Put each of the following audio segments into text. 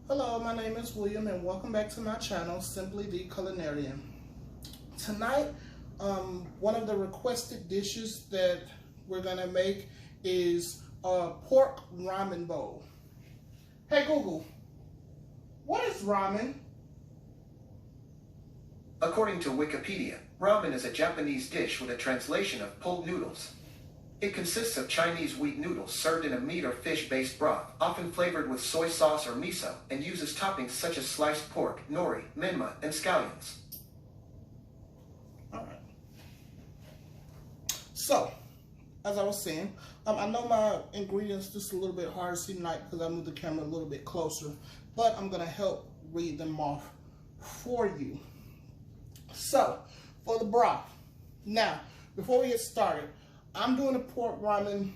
Hello, my name is William and welcome back to my channel, Simply the Culinarian. Tonight, one of the requested dishes that we're gonna make is a pork ramen bowl. Hey Google, what is ramen? According to Wikipedia, ramen is a Japanese dish with a translation of pulled noodles. It consists of Chinese wheat noodles served in a meat or fish-based broth, often flavored with soy sauce or miso, and uses toppings such as sliced pork, nori, menma, and scallions. Alright. So, as I was saying, I know my ingredients just a little bit hard to see tonight because I moved the camera a little bit closer, but I'm going to help read them off for you. So, for the broth. Now, before we get started, I'm doing a pork ramen.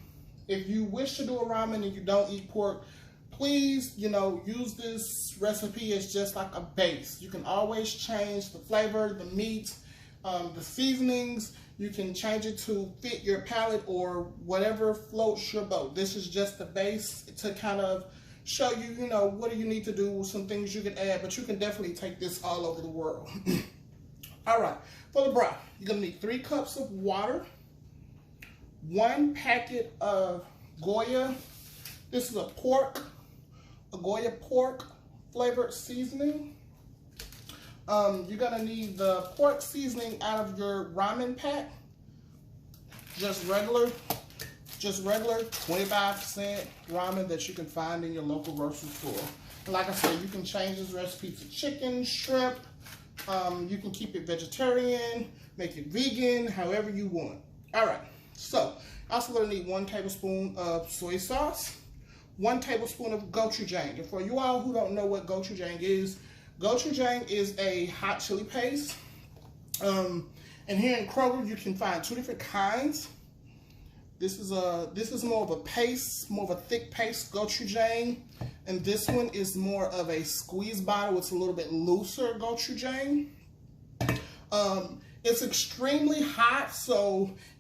If you wish to do a ramen and you don't eat pork, please, use this recipe as just like a base. You can always change the flavor, the meat, the seasonings. You can change it to fit your palate or whatever floats your boat. This is just the base to kind of show you, what do you need to do, some things you can add, but you can definitely take this all over the world. All right, for the broth, you're gonna need 3 cups of water, 1 packet of Goya. This is a Goya pork flavored seasoning. You're gonna need the pork seasoning out of your ramen pack. Just regular 25-cent ramen that you can find in your local grocery store. And like I said, you can change this recipe to chicken, shrimp. You can keep it vegetarian, make it vegan, however you want. All right. So, also going to need 1 tablespoon of soy sauce, 1 tablespoon of gochujang. And for you all who don't know what gochujang is a hot chili paste. And here in Kroger, you can find 2 different kinds. This is more of a paste, more of a thick paste gochujang, and this one is more of a squeeze bottle. It's a little bit looser gochujang. It's extremely hot,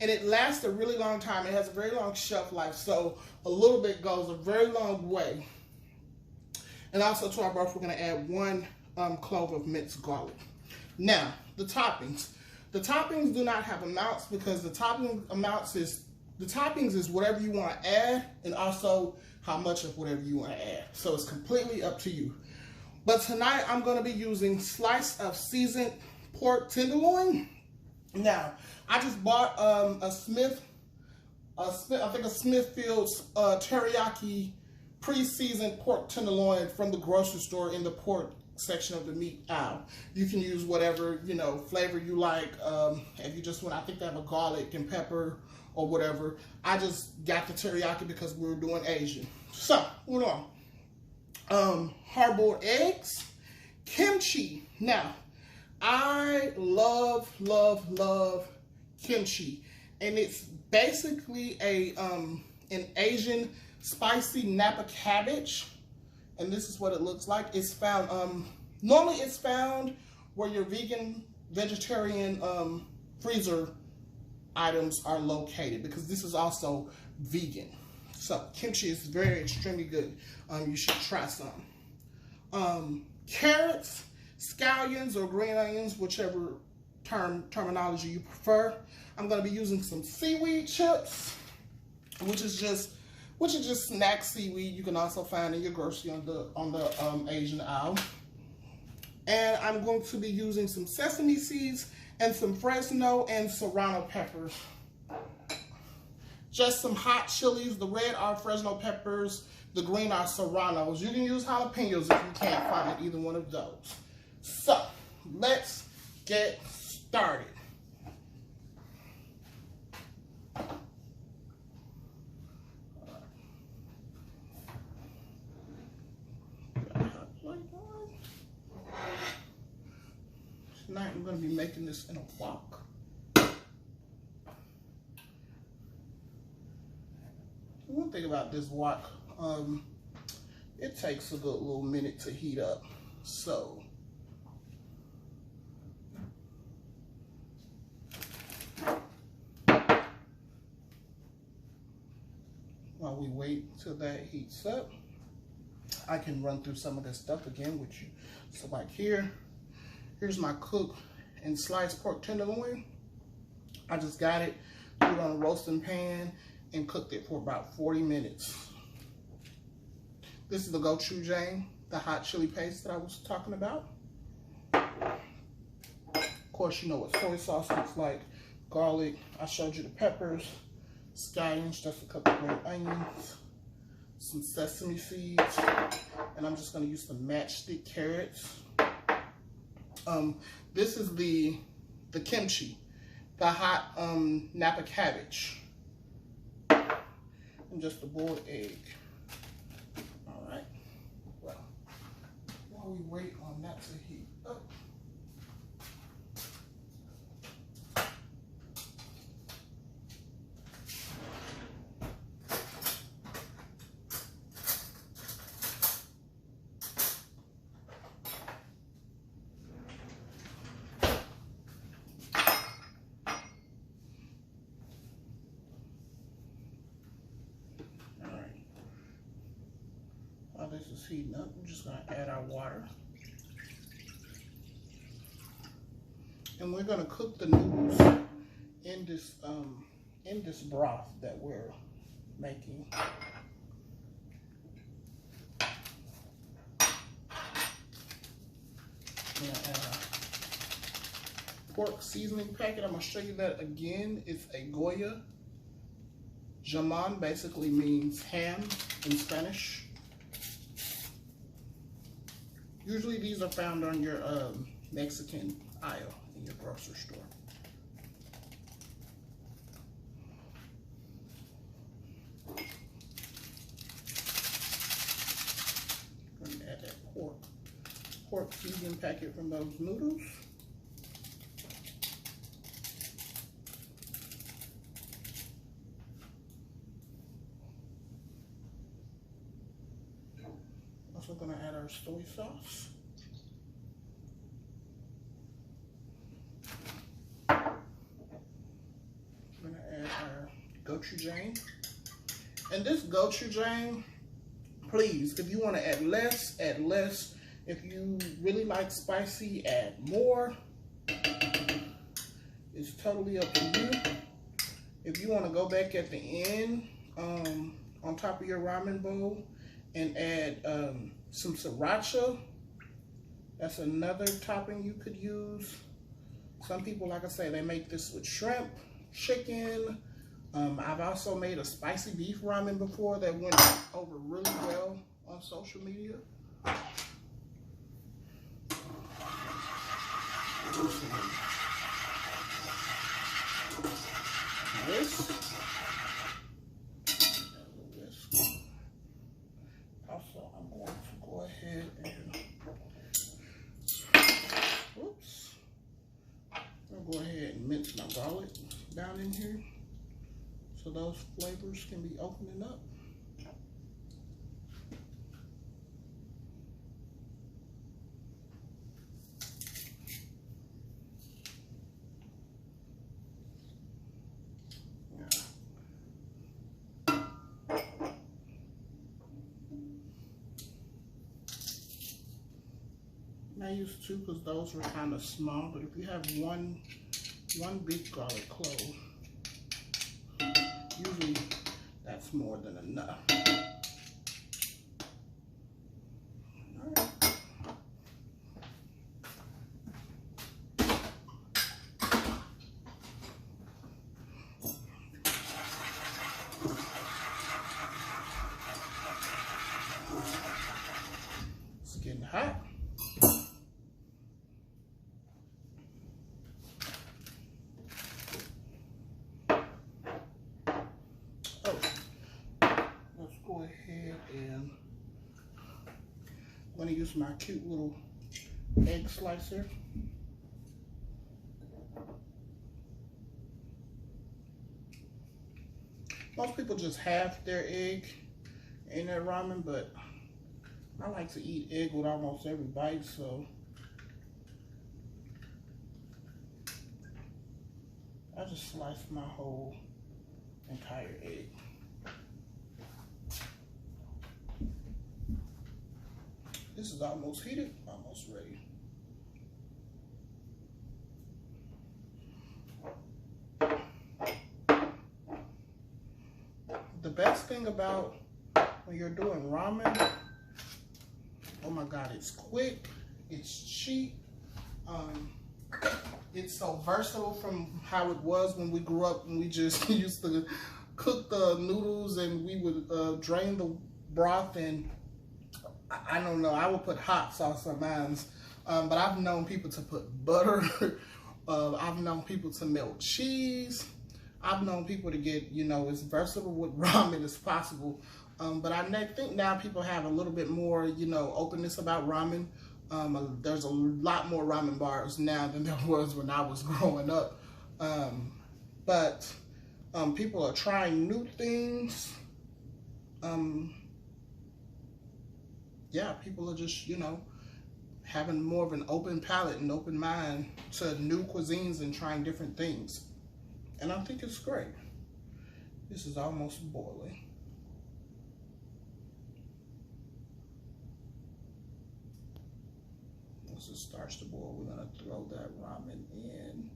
and it lasts a really long time. It has a very long shelf life, so a little bit goes a very long way. And also to our broth, we're going to add 1 clove of minced garlic. Now, the toppings. The toppings do not have amounts because the toppings is whatever you want to add and also how much of whatever you want to add. So it's completely up to you. But tonight I'm going to be using slice of seasoned pork tenderloin. Now, I just bought a Smithfield's teriyaki pre-seasoned pork tenderloin from the grocery store in the pork section of the meat aisle. You can use whatever, flavor you like. If you just want, I think they have a garlic and pepper or whatever. I just got the teriyaki because we were doing Asian. So, hold on. Hard-boiled eggs, kimchi. Now, I love kimchi, and it's basically an Asian spicy Napa cabbage, and this is what it looks like. It's found normally it's found where your vegetarian freezer items are located, because this is also vegan. So kimchi is extremely good. You should try some. Carrots, scallions, or green onions, whichever terminology you prefer. I'm going to be using some seaweed chips, which is just snack seaweed. You can also find in your grocery on the Asian aisle. And I'm going to be using some sesame seeds and some Fresno and Serrano peppers. Just some hot chilies. The red are Fresno peppers. The green are Serranos. You can use jalapenos if you can't find either one of those. So, let's get started. Tonight I'm going to be making this in a wok. One thing about this wok, it takes a good little minute to heat up. So, while we wait till that heats up, I can run through some of this stuff again with you. So like here's my cooked and sliced pork tenderloin. I just got it, put it on a roasting pan, and cooked it for about 40 minutes. This is the gochujang, the hot chili paste that I was talking about. Of course, you know what soy sauce looks like, garlic. I showed you the peppers, scallions, just a couple of green onions, some sesame seeds, and I'm just gonna use some matchstick carrots. This is the kimchi, the hot Napa cabbage, and just a boiled egg. All right, well, while we wait on that to heat up, while this is heating up, we're just gonna add our water. And we're gonna cook the noodles in this broth that we're making. Pork seasoning packet. I'm gonna show you that again. It's a Goya. Jamon basically means ham in Spanish. Usually these are found on your Mexican aisle in your grocery store. I'm gonna add that pork seasoning packet from those noodles. Also gonna add our soy sauce. We're gonna add our gochujang. And this gochujang, please, if you want to add less, add less. If you really like spicy, add more. It's totally up to you. If you want to go back at the end on top of your ramen bowl and add some sriracha, that's another topping you could use. Some people, like I say, they make this with shrimp, chicken. I've also made a spicy beef ramen before that went over really well on social media. This. Also, I'm going to go ahead and, oops. I'll go ahead and mince my garlic down in here so those flavors can be opening up. I use two because those were kind of small, but if you have one big garlic clove, usually that's more than enough. All right. It's getting hot. Go ahead and I'm going to use my cute little egg slicer. Most people just have their egg in their ramen, but I like to eat egg with almost every bite, so I just slice my whole entire egg. This is almost heated, almost ready. The best thing about when you're doing ramen, oh my God, it's quick, it's cheap, it's so versatile from how it was when we grew up and we just used to cook the noodles and we would drain the broth, and I don't know, I would put hot sauce on mine, but I've known people to put butter, I've known people to melt cheese, I've known people to get, you know, as versatile with ramen as possible. But I think now people have a little bit more, you know, openness about ramen. There's a lot more ramen bars now than there was when I was growing up. But people are trying new things. Yeah, people are just, you know, having more of an open palate and open mind to new cuisines and trying different things. And I think it's great. This is almost boiling. Once it starts to boil, we're gonna throw that ramen in.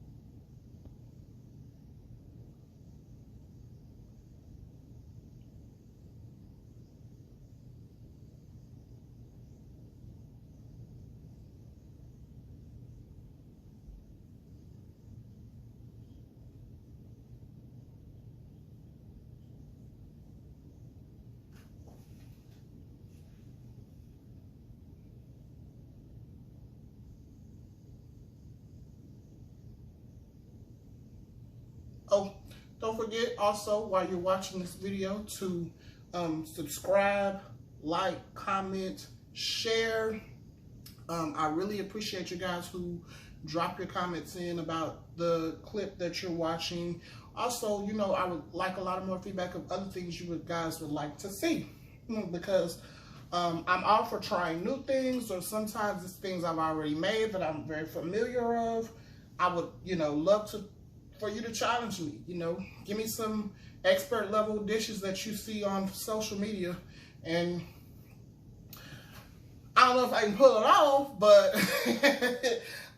Oh, don't forget also, while you're watching this video, to subscribe, like, comment, share. I really appreciate you guys who drop your comments in about the clip that you're watching. Also, you know, I would like a lot more feedback of other things you guys would like to see, because I'm all for trying new things, or sometimes it's things I've already made that I'm very familiar of. I would, you know, love for you to challenge me, you know, give me some expert level dishes that you see on social media, and I don't know if I can pull it off, but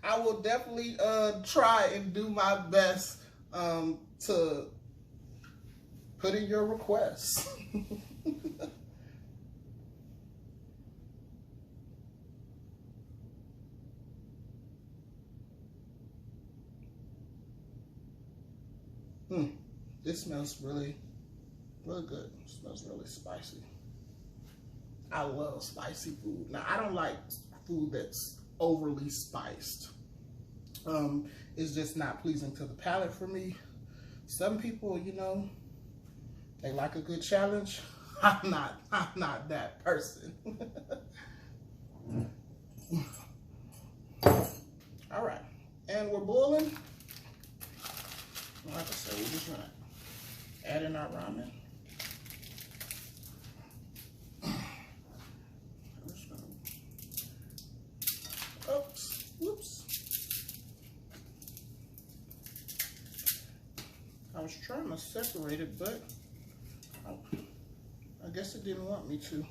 I will definitely try and do my best to put in your requests. This smells really, really good. It smells really spicy. I love spicy food. Now, I don't like food that's overly spiced. It's just not pleasing to the palate for me. Some people, you know, they like a good challenge. I'm not that person. All right, and we're boiling. Like I said, we're just gonna add in our ramen. I'm just gonna, oops, whoops. I was trying to separate it, but I guess it didn't want me to.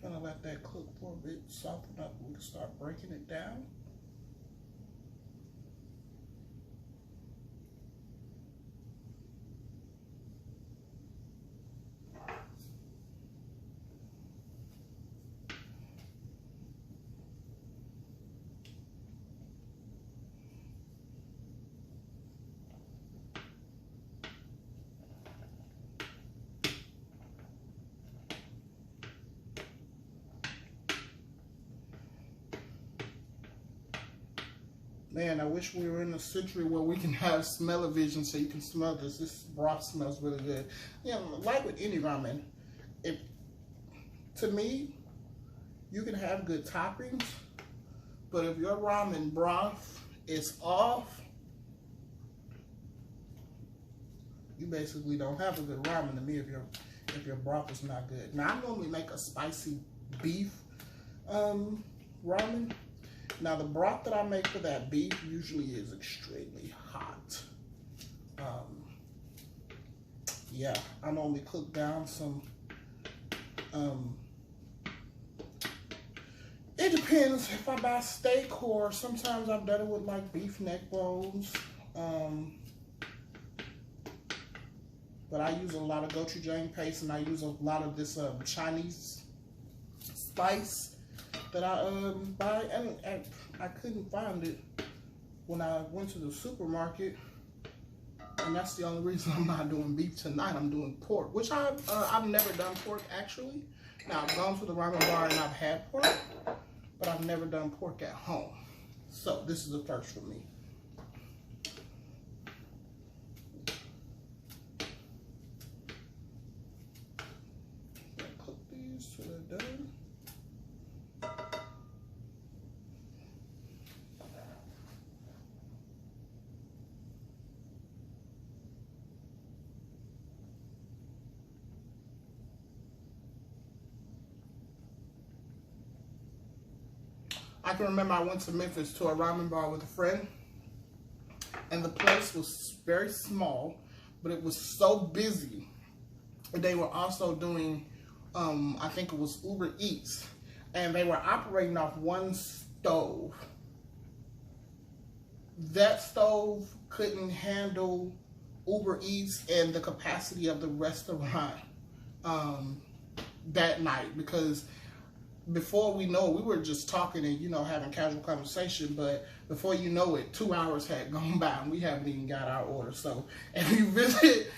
Gonna let that cook for a bit, soften up, we can start breaking it down. Man, I wish we were in a century where we can have smell-o-vision so you can smell this. This broth smells really good. You know, like with any ramen, to me, you can have good toppings, but if your ramen broth is off, you basically don't have a good ramen to me if your broth is not good. Now, I normally make a spicy beef ramen. Now, the broth that I make for that beef usually is extremely hot. yeah, I normally cook down some, it depends if I buy steak, or sometimes I've done it with like beef neck bones. But I use a lot of gochujang paste, and I use a lot of this Chinese spice that I buy, and I couldn't find it when I went to the supermarket. And that's the only reason I'm not doing beef tonight. I'm doing pork, which I've never done pork actually. Now I've gone to the ramen bar and I've had pork, but I've never done pork at home. So this is a first for me. Cook these till they're done. I can remember I went to Memphis to a ramen bar with a friend, and the place was very small, but it was so busy. They were also doing, I think it was Uber Eats, and they were operating off one stove. That stove couldn't handle Uber Eats and the capacity of the restaurant that night, because before we know it, we were just talking and, you know, having casual conversation, but before you know it, 2 hours had gone by and we haven't even got our order. So if you visit,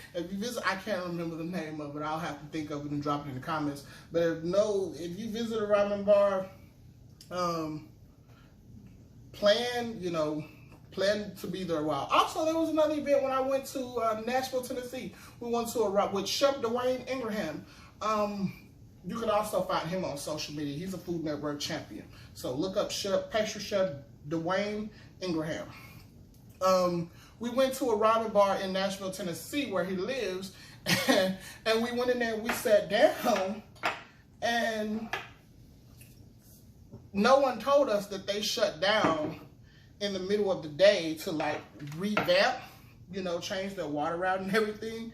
I can't remember the name of it. I'll have to think of it and drop it in the comments. But if you visit a ramen bar, plan to be there a while. Also, there was another event when I went to Nashville, Tennessee. We went to with Chef Dwayne Ingraham. You can also find him on social media. He's a Food Network champion. So look up Pastry Chef Dwayne Ingraham. We went to a ramen bar in Nashville, Tennessee, where he lives, and we went in there and we sat down, and no one told us that they shut down in the middle of the day to like revamp, you know, change their water out and everything.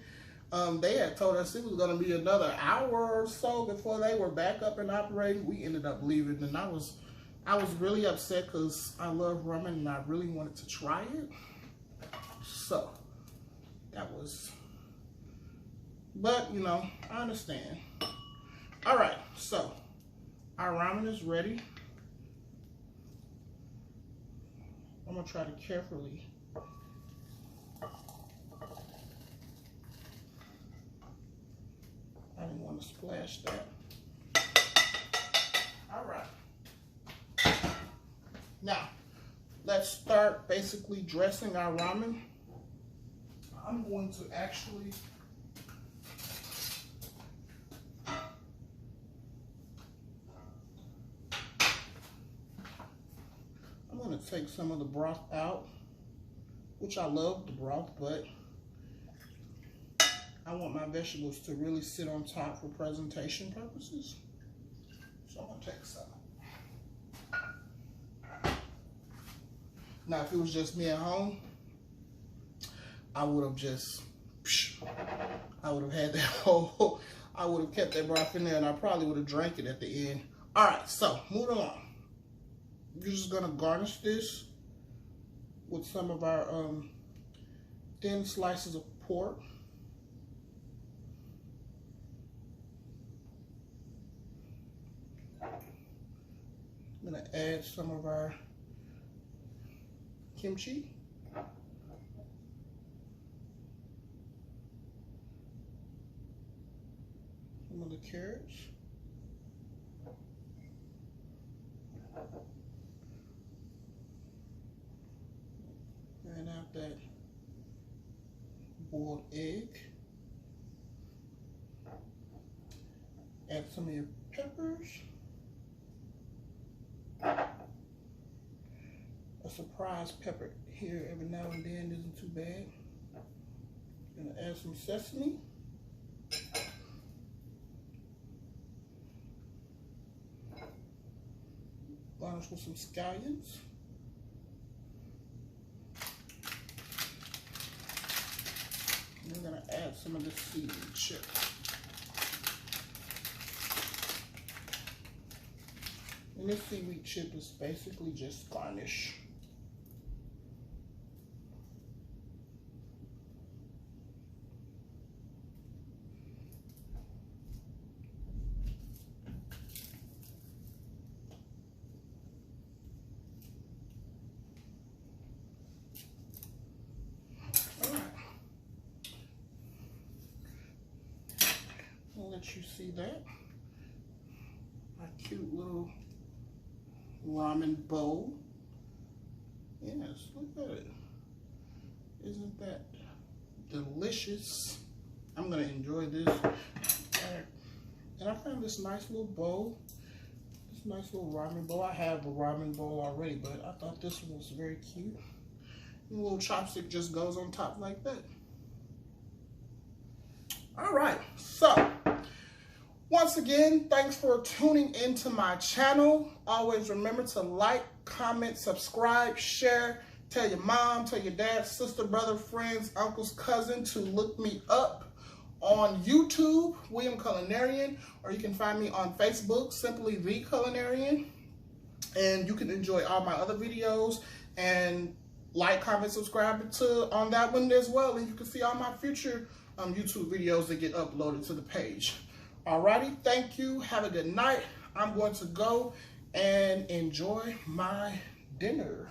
They had told us it was going to be another hour or so before they were back up and operating. We ended up leaving, and I was really upset because I love ramen and I really wanted to try it. So that was, but you know, I understand. All right, so our ramen is ready. I'm gonna try to carefully I didn't want to splash that. All right. Now, let's start basically dressing our ramen. I'm going to actually take some of the broth out, which I love the broth, but I want my vegetables to really sit on top for presentation purposes. So I'm gonna take some. Now, if it was just me at home, I would have had that whole, I would have kept that broth in there, and I probably would have drank it at the end. All right, so moving along. You're just gonna garnish this with some of our thin slices of pork. I'm gonna add some of our kimchi. Some of the carrots. And out that boiled egg. Add some of your peppers. A surprise pepper here every now and then isn't too bad. Gonna add some sesame. Garnish with some scallions. And we're gonna add some of this seaweed chip. And this seaweed chip is basically just garnish. I'll let you see that. My cute little ramen bowl. Yes, look at it. Isn't that delicious? I'm gonna enjoy this. And I found this nice little bowl. This nice little ramen bowl. I have a ramen bowl already, but I thought this one was very cute. And a little chopstick just goes on top like that. All right, so once again, thanks for tuning into my channel. Always remember to like, comment, subscribe, share, tell your mom, tell your dad, sister, brother, friends, uncles, cousin to look me up on YouTube, William Culinarian, or you can find me on Facebook, simply The Culinarian. And you can enjoy all my other videos and like, comment, subscribe on that one as well. And you can see all my future YouTube videos that get uploaded to the page. Alrighty, thank you. Have a good night. I'm going to go and enjoy my dinner.